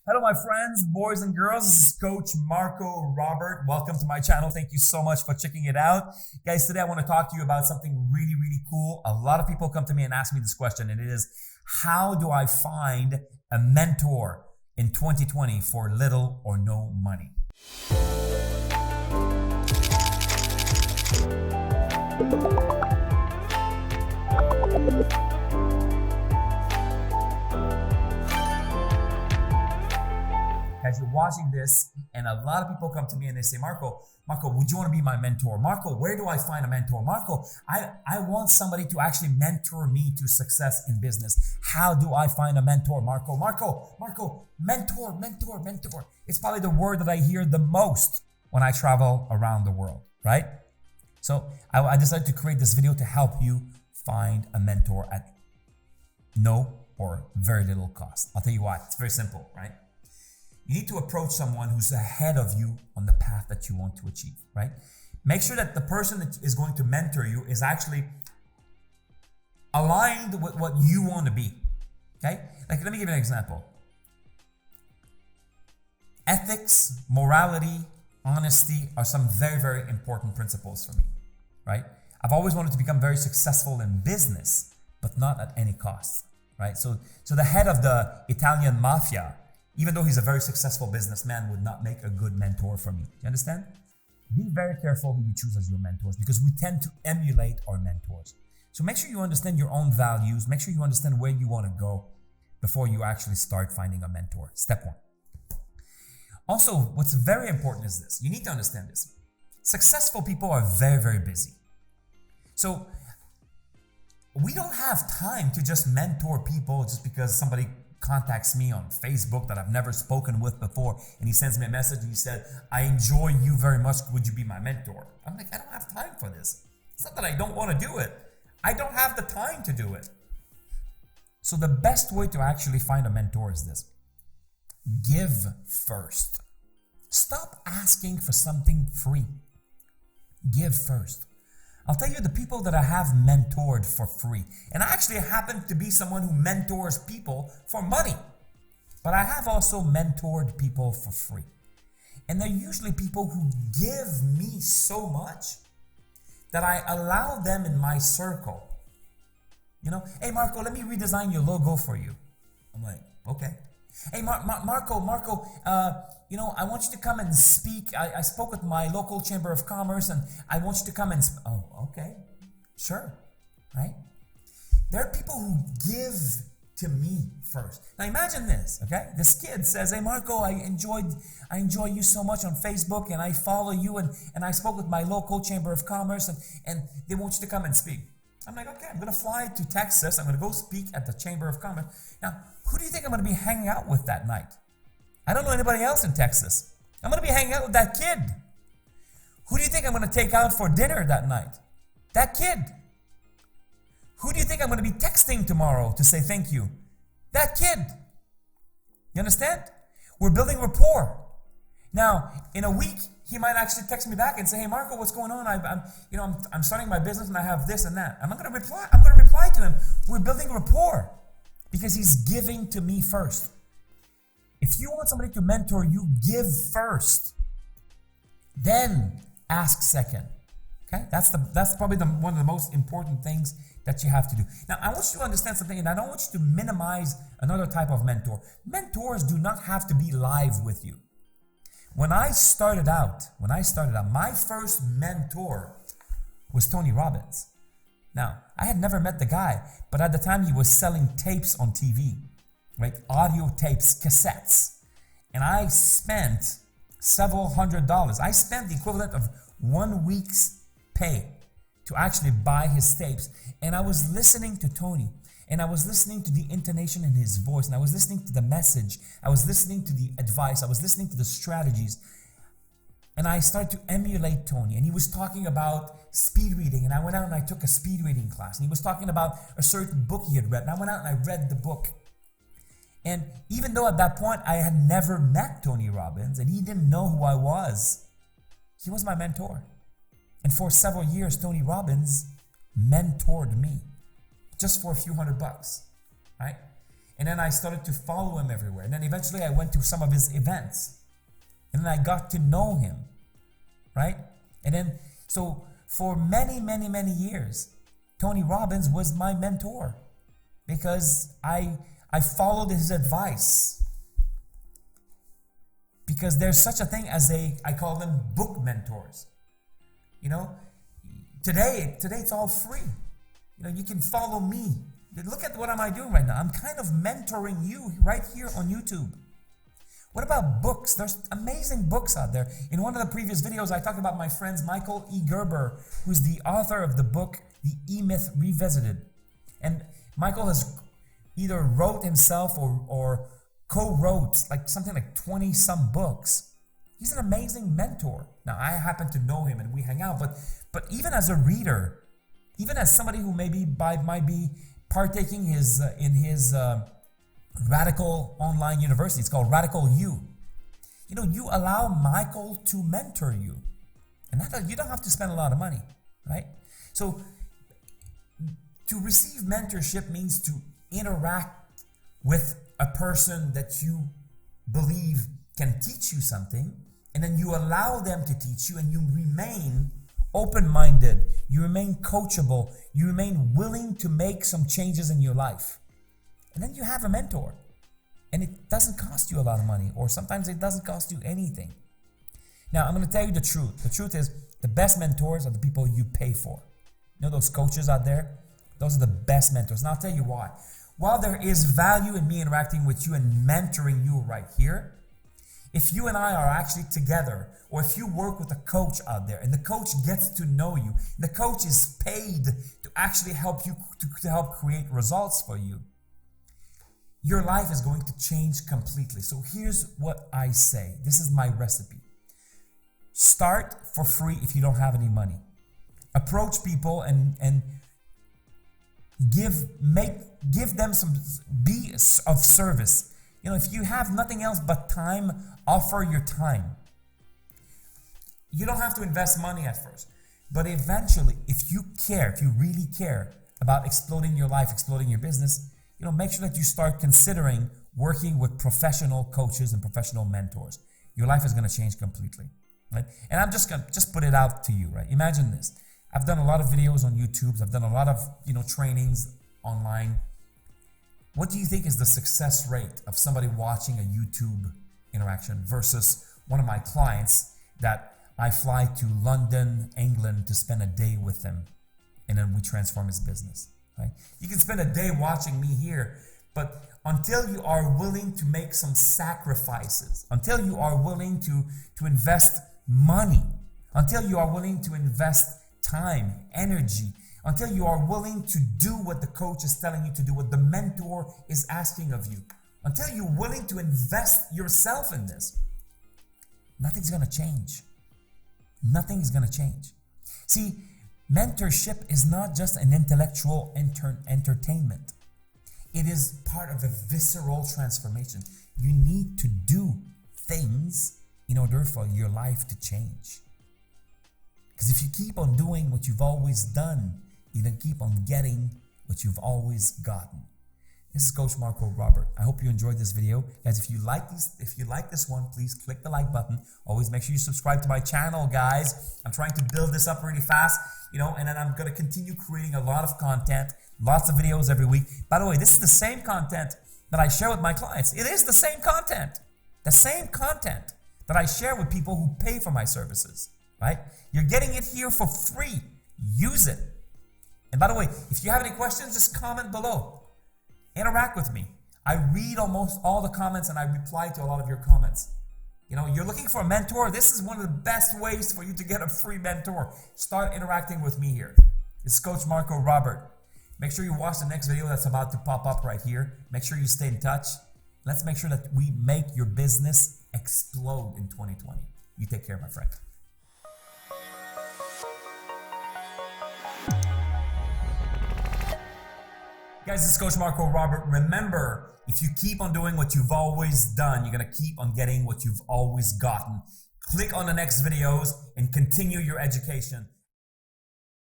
Hello, my friends, boys and girls. This is Coach Marco Robert. Welcome to my channel. Thank you so much for checking it out. Guys, today I want to talk to you about something really, really cool. A lot of people come to me and ask me this question, and it is, how do I find a mentor in 2020 for little or no money? As you're watching this, and a lot of people come to me and they say, Marco, would you want to be my mentor? Marco, where do I find a mentor? Marco, I want somebody to actually mentor me to success in business. How do I find a mentor? Marco, mentor. It's probably the word that I hear the most when I travel around the world, right? So I decided to create this video to help you find a mentor at no or very little cost. I'll tell you why. It's very simple, right? You need to approach someone who's ahead of you on the path that you want to achieve, right? Make sure that the person that is going to mentor you is actually aligned with what you want to be, okay? Like, let me give you an example. Ethics, morality, honesty are some very, very important principles for me, right? I've always wanted to become very successful in business, but not at any cost, right? So the head of the Italian mafia, even though he's a very successful businessman, would not make a good mentor for me. Do you understand? Be very careful who you choose as your mentors, because we tend to emulate our mentors. So make sure you understand your own values. Make sure you understand where you want to go before you actually start finding a mentor. Step one. Also, what's very important is this. You need to understand this. Successful people are very, very busy. So we don't have time to just mentor people just because somebody contacts me on Facebook that I've never spoken with before, and he sends me a message and he said, I enjoy you very much, would you be my mentor? I'm like, I don't have time for this. It's not that I don't want to do it. I don't have the time to do it. So the best way to actually find a mentor is this. Give first. Stop asking for something free. Give first. I'll tell you the people that I have mentored for free. And I actually happen to be someone who mentors people for money. But I have also mentored people for free. And they're usually people who give me so much that I allow them in my circle. You know, hey Marco, let me redesign your logo for you. I'm like, okay. Hey Marco, you know, I want you to come and speak. I spoke with my local chamber of commerce and I want you to come and oh, okay, sure, right? There are people who give to me first. Now imagine this, okay? This kid says, hey Marco, I enjoy you so much on Facebook, and I follow you, and I spoke with my local chamber of commerce and they want you to come and speak. I'm like, okay, I'm going to fly to Texas. I'm going to go speak at the Chamber of Commerce. Now, who do you think I'm going to be hanging out with that night? I don't know anybody else in Texas. I'm going to be hanging out with that kid. Who do you think I'm going to take out for dinner that night? That kid. Who do you think I'm going to be texting tomorrow to say thank you? That kid. You understand? We're building rapport. Now, in a week, he might actually text me back and say, hey Marco, what's going on? I'm starting my business and I have this and that. I'm not going to reply. I'm going to reply to him. We're building rapport because he's giving to me first. If you want somebody to mentor you, give first. Then ask second. Okay? That's probably one of the most important things that you have to do. Now, I want you to understand something, and I don't want you to minimize another type of mentor. Mentors do not have to be live with you. When I started out, my first mentor was Tony Robbins. Now, I had never met the guy, but at the time he was selling tapes on TV, right? Audio tapes, cassettes. And I spent several $100s. I spent the equivalent of 1 week's pay to actually buy his tapes. And I was listening to Tony. And I was listening to the intonation in his voice, and I was listening to the message. I was listening to the advice. I was listening to the strategies. And I started to emulate Tony. And he was talking about speed reading. And I went out and I took a speed reading class. And he was talking about a certain book he had read. And I went out and I read the book. And even though at that point I had never met Tony Robbins and he didn't know who I was, he was my mentor. And for several years, Tony Robbins mentored me. Just for a few $100, right? And then I started to follow him everywhere. And then eventually I went to some of his events. And then I got to know him, right? And then, so for many, many, many years, Tony Robbins was my mentor because I followed his advice. Because there's such a thing as I call them book mentors. You know, today it's all free. You know, you can follow me. Look at what am I doing right now. I'm kind of mentoring you right here on YouTube. What about books? There's amazing books out there. In one of the previous videos, I talked about my friends Michael E. Gerber, who's the author of the book, The E-Myth Revisited. And Michael has either wrote himself or co-wrote like something like 20 some books. He's an amazing mentor. Now I happen to know him and we hang out, but even as a reader, even as somebody who might be partaking in his radical online university, it's called Radical U. You know, you allow Michael to mentor you, and you don't have to spend a lot of money, right? So to receive mentorship means to interact with a person that you believe can teach you something, and then you allow them to teach you, and you remain open-minded, you remain coachable, you remain willing to make some changes in your life. And then you have a mentor. And it doesn't cost you a lot of money, or sometimes it doesn't cost you anything. Now, I'm going to tell you the truth. The truth is, the best mentors are the people you pay for. You know those coaches out there? Those are the best mentors. And I'll tell you why. While there is value in me interacting with you and mentoring you right here, if you and I are actually together, or if you work with a coach out there and the coach gets to know you, the coach is paid to actually help you, to help create results for you, your life is going to change completely. So here's what I say. This is my recipe. Start for free if you don't have any money. Approach people and give them some, be of service. You know, if you have nothing else but time, offer your time. You don't have to invest money at first, but eventually, if you really care about exploding your life, exploding your business, you know, make sure that you start considering working with professional coaches and professional mentors. Your life is going to change completely, right? And I'm just going to put it out to you, right? Imagine this. I've done a lot of videos on YouTube. I've done a lot of, you know, trainings online. What do you think is the success rate of somebody watching a YouTube interaction versus one of my clients that I fly to London, England to spend a day with him, and then we transform his business, right? You can spend a day watching me here, but until you are willing to make some sacrifices, until you are willing to invest money, until you are willing to invest time, energy, until you are willing to do what the coach is telling you to do, what the mentor is asking of you, until you're willing to invest yourself in this, nothing's going to change. Nothing is going to change. See, mentorship is not just an intellectual entertainment. It is part of a visceral transformation. You need to do things in order for your life to change. Because if you keep on doing what you've always done, you can keep on getting what you've always gotten. This is Coach Marco Robert. I hope you enjoyed this video. Guys, if you like this one, please click the like button. Always make sure you subscribe to my channel, guys. I'm trying to build this up really fast, you know, and then I'm going to continue creating a lot of content, lots of videos every week. By the way, this is the same content that I share with my clients. It is the same content that I share with people who pay for my services, right? You're getting it here for free. Use it. And by the way, if you have any questions, just comment below. Interact with me. I read almost all the comments and I reply to a lot of your comments. You know, you're looking for a mentor. This is one of the best ways for you to get a free mentor. Start interacting with me here. It's Coach Marco Robert. Make sure you watch the next video that's about to pop up right here. Make sure you stay in touch. Let's make sure that we make your business explode in 2020. You take care, my friend. Guys, this is Coach Marco Robert. Remember, if you keep on doing what you've always done, you're going to keep on getting what you've always gotten. Click on the next videos and continue your education.